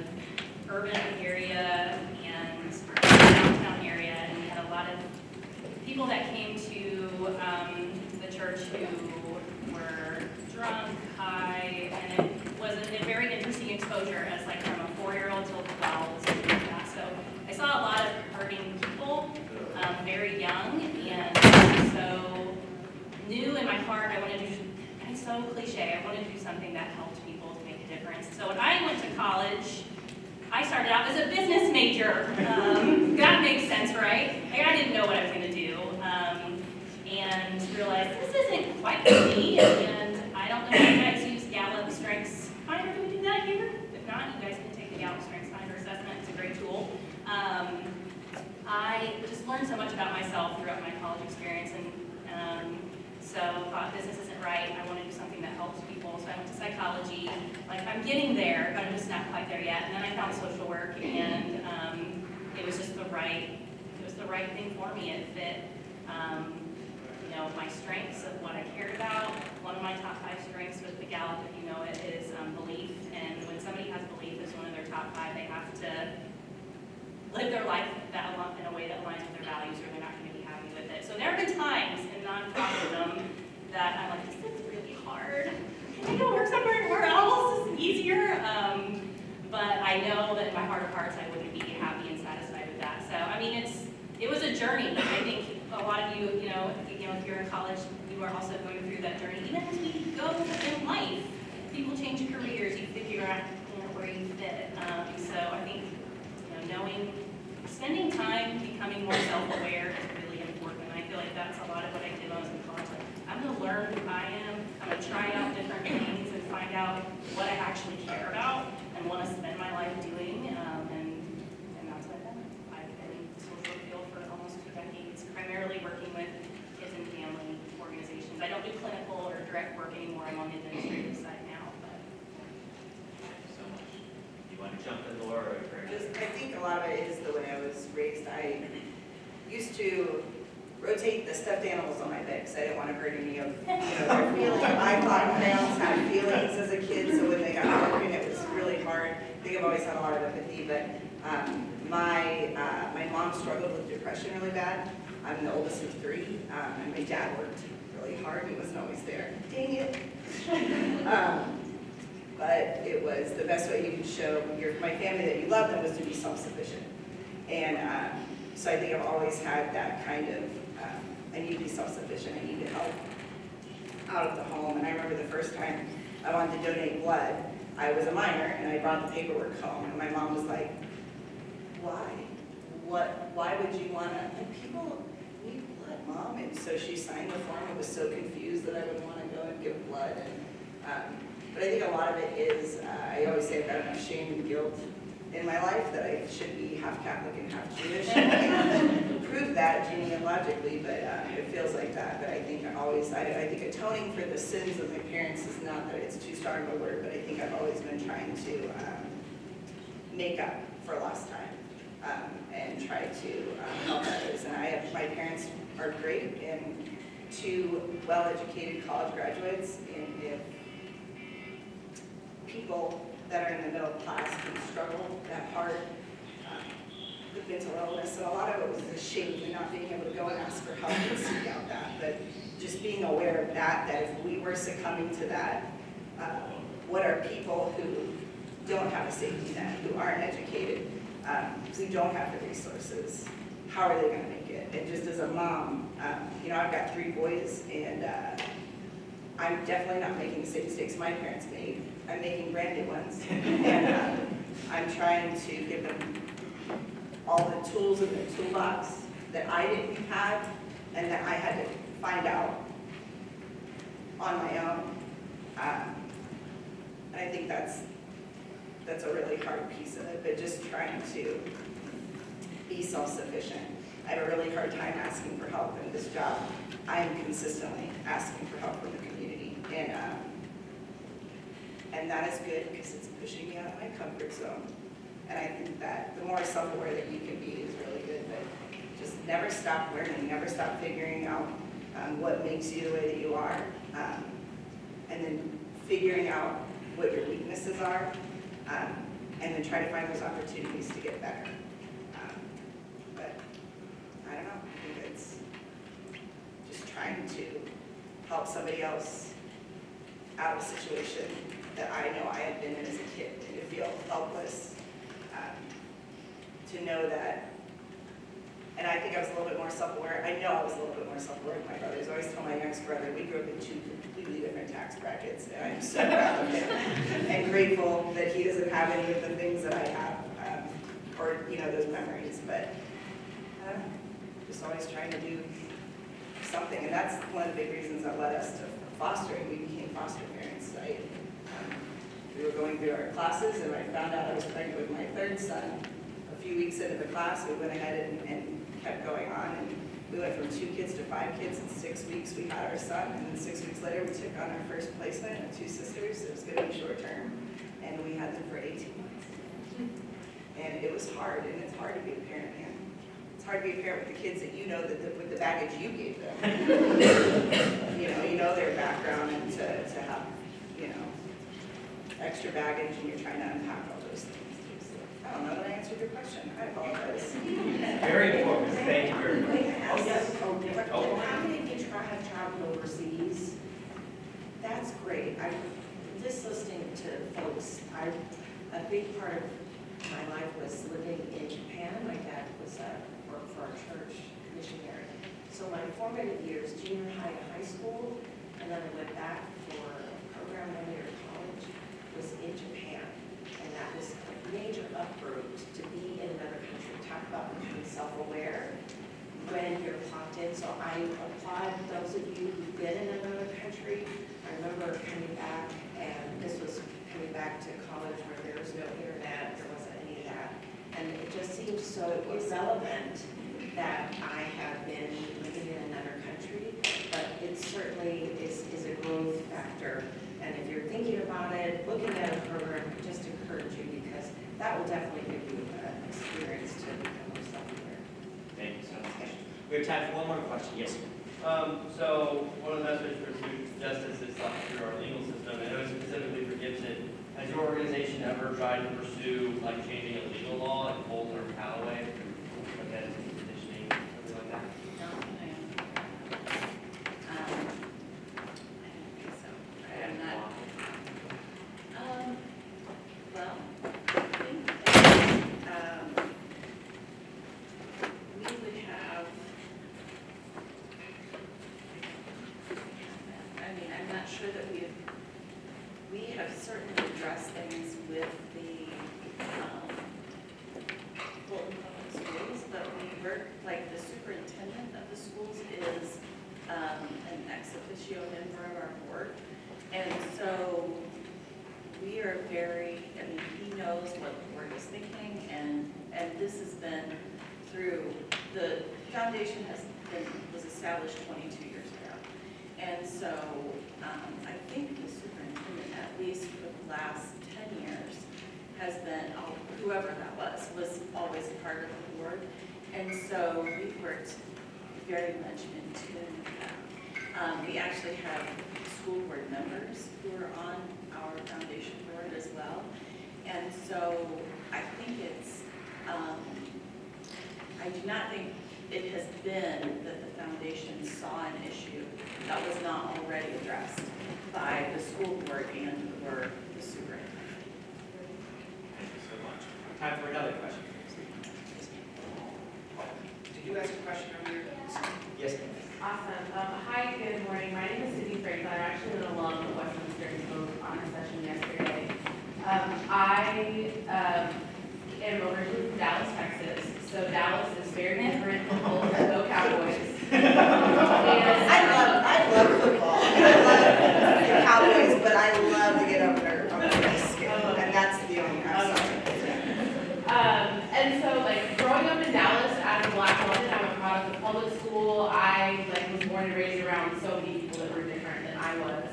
Speaker 2: urban area and downtown area, and we had a lot of people that came to the church who were drunk, high, and it was a very interesting exposure as like from a 4-year-old till 12, something like that. So I saw a lot of hurting people very young, and so knew in my heart I wanted to do, and it's so cliche, I wanted to do something that helped people to make a difference. So when I went to college, I started out as a business major. That makes sense, right? Like, I didn't know what I was going to do, and realized this isn't quite for me. And I don't know if you guys use Gallup Strengths Finder. Do we do that here? If not, you guys can take the Gallup Strengths Finder assessment. It's a great tool. I just learned so much about myself throughout my college experience, and so thought business isn't right. I want to do something that helps people. So I went to psychology. Like, I'm getting there, but I'm just not quite there yet. And then I found social work, and it was just the right thing for me. It fit, my strengths of what I cared about. One of my top 5 strengths with the Gallup, if you know it, is belief. And when somebody has belief as one of their top 5, they have to live their life in a way that aligns with their values, or they're not going to be happy with it. So there have been times in nonprofitdom that I'm like, this is really hard. Can I go work somewhere else? This is easier. But I know that in my heart of hearts, I wouldn't be happy and satisfied with that. So, I mean, it was a journey. I think a lot of you, if you're in college, you are also going through that journey. Even as we go in life, people change careers, you figure out where you fit. So I think spending time becoming more self-aware is really important. And I feel like that's a lot of what I did when I was in college. I'm going to learn who I am. I'm going to try out different things and find out what I actually care about and want to spend my life doing. And that's what I've done. I've been in the social work field for almost 2 decades, primarily working with kids and family organizations. I don't do clinical or direct work anymore. I'm on the administrative side now. But
Speaker 1: Thank you so much. Do you want to jump in, Laura?
Speaker 4: I think a lot of it is the way I was raised. I used to rotate the stuffed animals on my bed because I didn't want to hurt any of their feelings. I thought males had feelings as a kid, so when they got broken, it was really hard. I think I've always had a lot of empathy, but my mom struggled with depression really bad. I'm the oldest of 3, and my dad worked really hard. He wasn't always there. Dang it. But it was the best way you could show my family that you love them was to be self-sufficient. And so I think I've always had that kind of, I need to be self-sufficient, I need to help out of the home. And I remember the first time I wanted to donate blood, I was a minor, and I brought the paperwork home, and my mom was like, why? Why would you want to, and people need blood, Mom. And so she signed the form. I was so confused that I would want to go and give blood. And but I think a lot of it is, I always say I've got enough shame and guilt in my life that I should be half Catholic and half Jewish. I can't prove that genealogically, but it feels like that. But I think I think atoning for the sins of my parents is not that it's too strong of a word, but I think I've always been trying to make up for lost time and try to help others. And my parents are great and 2 well-educated college graduates, and if people that are in the middle class can struggle that hard with mental illness, and a lot of it was the shame and not being able to go and ask for help and seek out that, but just being aware of that if we were succumbing to that, what are people who don't have a safety net, who aren't educated, who don't have the resources, how are they going to make it? And just as a mom, I've got 3 boys, and I'm definitely not making the same mistakes my parents made. I'm making brand new ones, and I'm trying to give them all the tools in the toolbox that I didn't have and that I had to find out on my own. And I think that's a really hard piece of it, but just trying to be self-sufficient. I have a really hard time asking for help in this job. I am consistently asking for help from the community, and that is good because it's pushing me out of my comfort zone. And I think that the more self-aware that you can be is really good, but just never stop learning, never stop figuring out what makes you the way that you are, and then figuring out what your weaknesses are, and then try to find those opportunities to get better. But I don't know, I think it's just trying to help somebody else out of a situation that I know I had been in as a kid, and to feel helpless, to know that, and I think I was a little bit more self-aware. I know I was a little bit more self-aware than my brothers. I always tell my youngest brother, we grew up in two completely different tax brackets, and I'm so proud of him and grateful that he doesn't have any of the things that I have, or those memories. But just always trying to do something, and that's one of the big reasons that led us to fostering. We became foster parents. We were going through our classes, and I found out I was pregnant with my third son. A few weeks into the class, we went ahead and kept going on, and we went from 2 kids to 5 kids. In 6 weeks, we had our son, and then 6 weeks later, we took on our first placement of 2 sisters. It was going to be short term, and we had them for 18 months. And it was hard, and it's hard to be a parent, man. It's hard to be a parent with the kids that with the baggage you gave them. you know their background, and to have, extra baggage, and you're trying to unpack all those things too. So I don't know that I answered your question. I apologize.
Speaker 1: Very important. Thank you very much.
Speaker 5: Oh, yes.
Speaker 1: Oh.
Speaker 5: How many of you have traveled overseas? That's great. I'm just listening to folks. A big part of my life was living in Japan. My dad was worked for our church missionary. So my formative years, junior high to high school, and then I went back for a program 1 year at college, was in Japan. And that was a major uproot to be in another country. Talk about becoming self-aware when you're clocked in. So I applaud those of you who've been in another country. I remember coming back, and this was coming back to college where there was no internet, there wasn't any of that. And it just seems so irrelevant that I have been living in another country, but it certainly is a growth factor. And if you're thinking about it, looking at a program, I just encourage you, because that will definitely give you an experience to become more self-aware.
Speaker 1: Thank you so much. We have time for one more question. Yes, sir.
Speaker 7: So one of the messages for Symposium-Justice is through our legal system, and it was specifically for Gibson. Has your organization ever tried to pursue changing a legal law in Bolton or Callaway through events and petitioning, something like that?
Speaker 3: No, I don't think so. I'm not. Well, I think that we would have. I'm not sure that we have certainly addressed things with the Bolton Public Schools, but we work, like the superintendent of the schools is an ex officio member of our board. And so we are he knows what the board is thinking, and this has been through, the foundation was established 22 years ago. And so I think the superintendent, at least for the last 10 years, has been, whoever that was always a part of the board. And so we've worked very much in tune with that. We actually have school board members who are on our foundation board as well. And so I think I do not think it has been that the foundation saw an issue that was not already addressed by the school board and or the superintendent.
Speaker 1: Thank you so much. Time for another question. Did you ask a question earlier? Yes, ma'am.
Speaker 8: Awesome. Hi, good morning. My name is Cindy Franklin. I'm actually an alum of Westminster and spoke on a session yesterday. I am originally from Dallas, Texas, so Dallas is very different from Fulton. Go Cowboys. And
Speaker 4: I love football, and I love the Cowboys, but I love to get over there on the skin, and that's the only outside.
Speaker 8: And so, like, growing up in Dallas as a Black woman, I'm a product of public school. I was born and raised around so many people that were different than I was.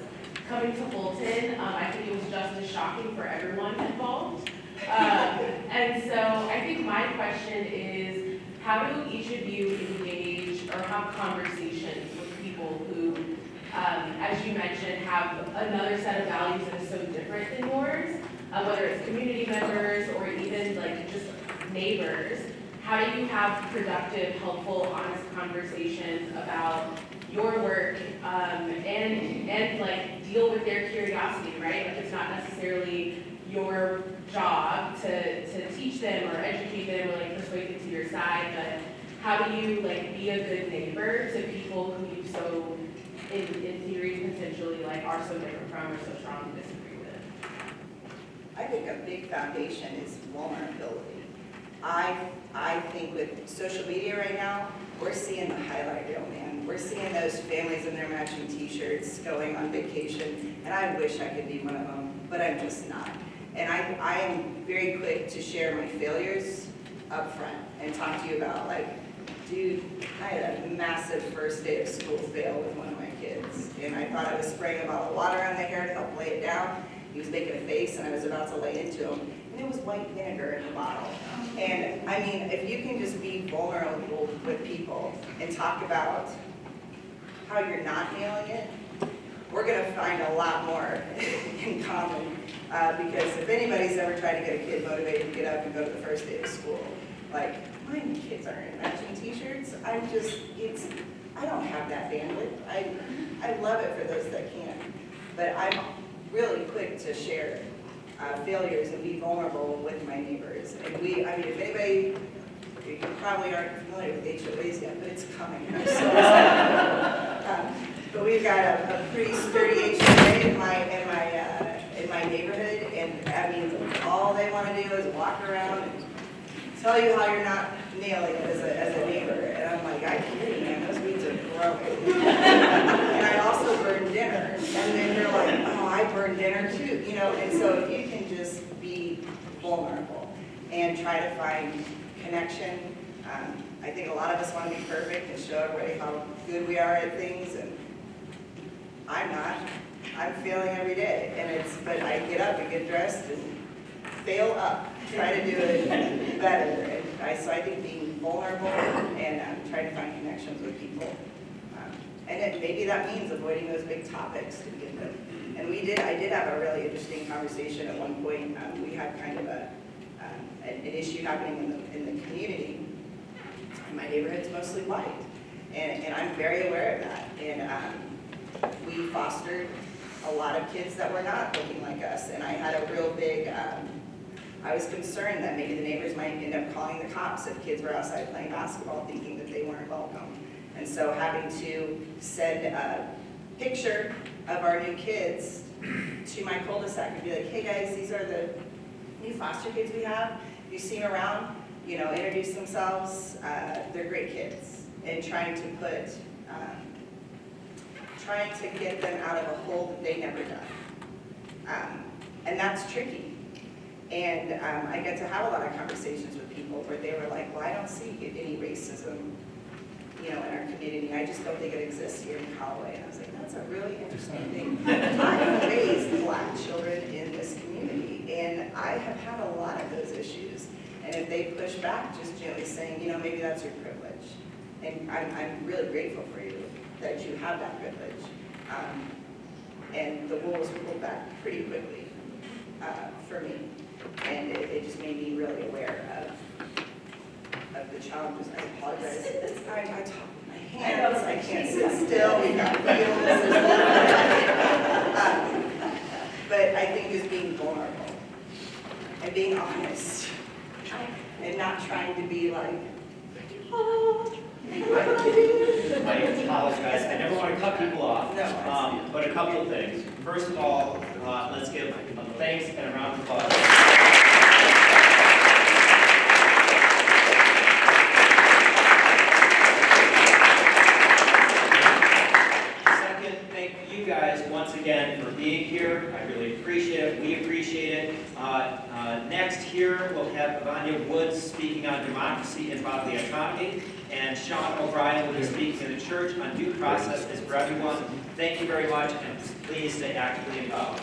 Speaker 8: Coming to Fulton, I think it was just as shocking for everyone involved. And so I think my question is, how do each of you engage or have conversations with people who, as you mentioned, have another set of values that is so different than yours, whether it's community members or even just neighbors? How do you have productive, helpful, honest conversations about your work and deal with their curiosity, right? It's not necessarily your job to teach them or educate them or persuade them to your side, but how do you be a good neighbor to people who you so in theory potentially are so different from or so strongly disagree with?
Speaker 4: I think a big foundation is vulnerability. I think with social media right now, we're seeing the highlight reel, man. We're seeing those families in their matching t-shirts going on vacation, and I wish I could be one of them, but I'm just not. And I am very quick to share my failures up front and talk to you about, dude, I had a massive first day of school fail with one of my kids, and I thought I was spraying a bottle of water on the hair to help lay it down. He was making a face, and I was about to lay into him, and it was white vinegar in the bottle. And I mean, if you can just be vulnerable with people and talk about how you're not nailing it, we're going to find a lot more in common. Because if anybody's ever tried to get a kid motivated to get up and go to the first day of school, my kids aren't in matching t-shirts. I don't have that bandwidth. I love it for those that can, but I'm really quick to share failures and be vulnerable with my neighbors. And if anybody, you probably aren't familiar with HOAs yet, but it's coming. I'm so excited. But we've got a pretty sturdy HOA in my neighborhood, and all they want to do is walk around and tell you how you're not nailing it as a neighbor. And I'm like, I hear you, man, those weeds are growing. And I also burn dinner. And then they're like, oh, I burn dinner too, And so if you can just be vulnerable and try to find connection. I think a lot of us want to be perfect and show everybody how good we are at things, and I'm not. I'm failing every day, but I get up and get dressed and fail up, try to do it better. So I think being vulnerable and trying to find connections with people. And maybe that means avoiding those big topics to begin with. And I did have a really interesting conversation at one point. We had kind of an issue happening in the community. And my neighborhood's mostly white. And I'm very aware of that. And we fostered a lot of kids that were not looking like us. And I had a real big, I was concerned that maybe the neighbors might end up calling the cops if kids were outside playing basketball thinking that they weren't welcome. And so having to send a picture of our new kids to my cul-de-sac and be like, hey guys, these are the new foster kids we have. If you see them around, introduce themselves. They're great kids. And trying to get them out of a hole that they never done. And that's tricky. And I get to have a lot of conversations with people where they were like, well, I don't see any racism, in our community. I just don't think it exists here in Callaway. And I was like, that's a really interesting thing. I raised Black children in this community, and I have had a lot of those issues. And if they push back, just gently saying, maybe that's your privilege. And I'm really grateful for you that you have that privilege. And the wool was pulled back pretty quickly for me. And it just made me really aware of the challenges. I apologize. I talk with my hands. I can't sit still. We've got wheels. But I think just being vulnerable and being honest and not trying to be like, oh,
Speaker 1: I apologize. I never want to cut people off.
Speaker 4: No,
Speaker 1: but a couple of things. First of all, let's give thanks and a round of applause. here. I really appreciate it. We appreciate it. Next here, we'll have Evangel Woods speaking on democracy and bodily autonomy, and Sean O'Brien will be speaking in the church on due process is for everyone. Thank you very much, and please stay actively involved.